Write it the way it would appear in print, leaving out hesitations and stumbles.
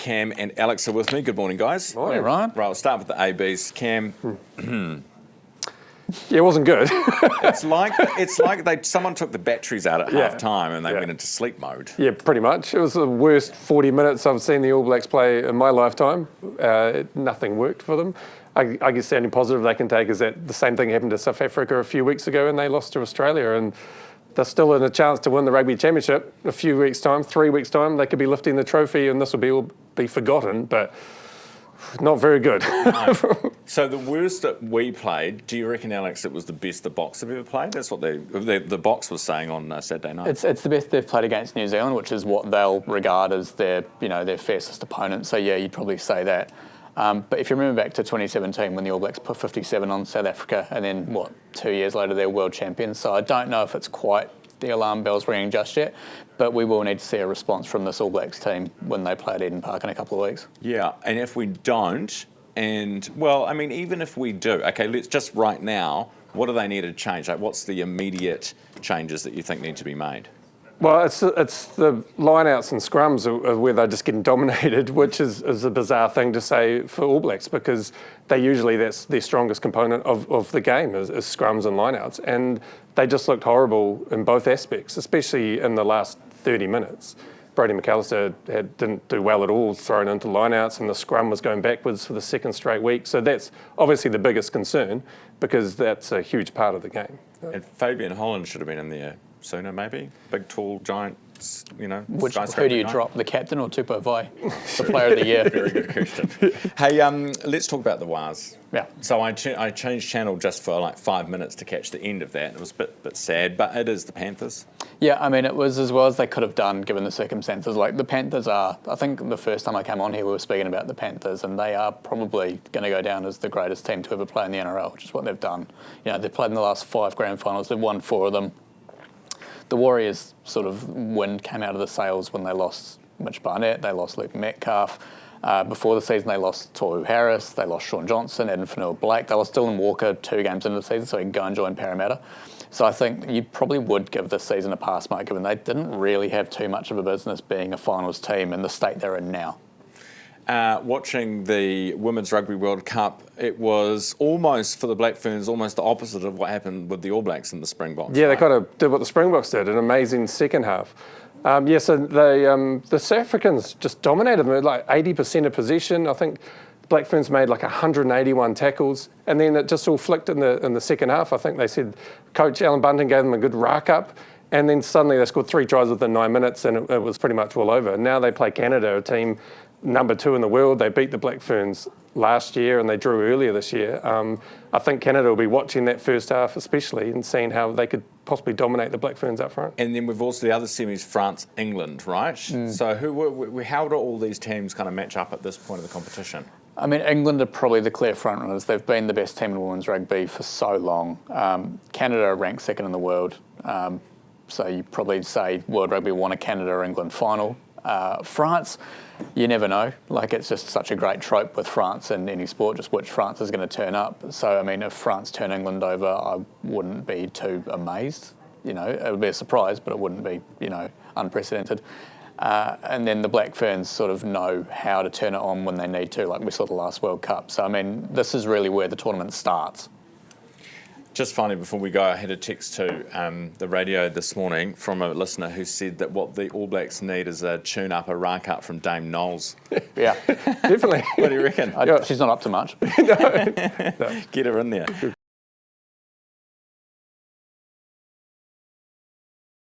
Cam and Alex are with me. Good morning, guys. Morning, Ryan. Right, we'll start with the ABs. Cam. Yeah, it wasn't good. It's like someone took the batteries out at half time and they went into sleep mode. Yeah, pretty much. It was the worst 40 minutes I've seen the All Blacks play in my lifetime. Nothing worked for them. I guess the only positive they can take is that the same thing happened to South Africa a few weeks ago and they lost to Australia, and they're still in a chance to win the Rugby Championship. A few weeks' time, 3 weeks' time, they could be lifting the trophy and this will be forgotten, but not very good. So the worst that we played, do you reckon, Alex, it was the best the Box have ever played? That's what the Box was saying on Saturday night. It's the best they've played against New Zealand, which is what they'll regard as their fiercest opponent. So yeah, you'd probably say that. But if you remember back to 2017 when the All Blacks put 57 on South Africa, and then 2 years later they're world champions. So I don't know if it's quite the alarm bells ringing just yet, but we will need to see a response from this All Blacks team when they play at Eden Park in a couple of weeks. Yeah, and if we don't, even if we do, okay, let's just right now, what do they need to change? Like, what's the immediate changes that you think need to be made? Well, it's the lineouts and scrums are where they're just getting dominated, which is a bizarre thing to say for All Blacks because that's their strongest component of the game is scrums and lineouts, and they just looked horrible in both aspects, especially in the last 30 minutes. Brodie McAllister didn't do well at all thrown into lineouts, and the scrum was going backwards for the second straight week. So that's obviously the biggest concern because that's a huge part of the game. And Fabian Holland should have been in there sooner, maybe. Big, tall, giant, Who do you drop, the captain or Tupou Vai, the player of the year? Very good question. Hey, let's talk about the Wars. Yeah. So I changed channel just for like 5 minutes to catch the end of that. It was a bit sad, but it is the Panthers. Yeah, I mean, it was as well as they could have done given the circumstances. Like, the Panthers are, I think the first time I came on here, we were speaking about the Panthers, and they are probably going to go down as the greatest team to ever play in the NRL, which is what they've done. They've played in the last 5 grand finals. They've won 4 of them. The Warriors sort of wind came out of the sails when they lost Mitch Barnett, they lost Luke Metcalf. Before the season, they lost Tohu Harris, they lost Sean Johnson, Eden Fanua-Blake. They lost Dylan Walker 2 games into the season, so he can go and join Parramatta. So I think you probably would give this season a pass mark, given they didn't really have too much of a business being a finals team in the state they're in now. Watching the Women's Rugby World Cup, it was almost, for the Black Ferns, almost the opposite of what happened with the All Blacks in the Springboks. Yeah, right? They kind of did what the Springboks did, an amazing second half. So the South Africans just dominated them, like 80% of possession. I think Black Ferns made like 181 tackles, and then it just all flicked in the second half. I think they said Coach Alan Bunting gave them a good rack up, and then suddenly they scored 3 tries within 9 minutes, and it was pretty much all over. Now they play Canada, a team number 2 in the world. They beat the Black Ferns last year and they drew earlier this year. I think Canada will be watching that first half especially and seeing how they could possibly dominate the Black Ferns up front. And then we've also the other semis, France, England, right? So how do all these teams kind of match up at this point of the competition? I mean, England are probably the clear front runners. They've been the best team in women's rugby for so long. Canada are ranked 2nd in the world. So you probably say World Rugby won a Canada-England final. France, you never know. Like, it's just such a great trope with France in any sport, just which France is going to turn up. So, I mean, if France turn England over, I wouldn't be too amazed. It would be a surprise, but it wouldn't be, unprecedented. And then the Black Ferns sort of know how to turn it on when they need to, like we saw the last World Cup. So, I mean, this is really where the tournament starts. Just finally, before we go, I had a text to the radio this morning from a listener who said that what the All Blacks need is a tune-up, a rack-up from Dame Knowles. Yeah, definitely. What do you reckon? She's not up to much. No. Get her in there.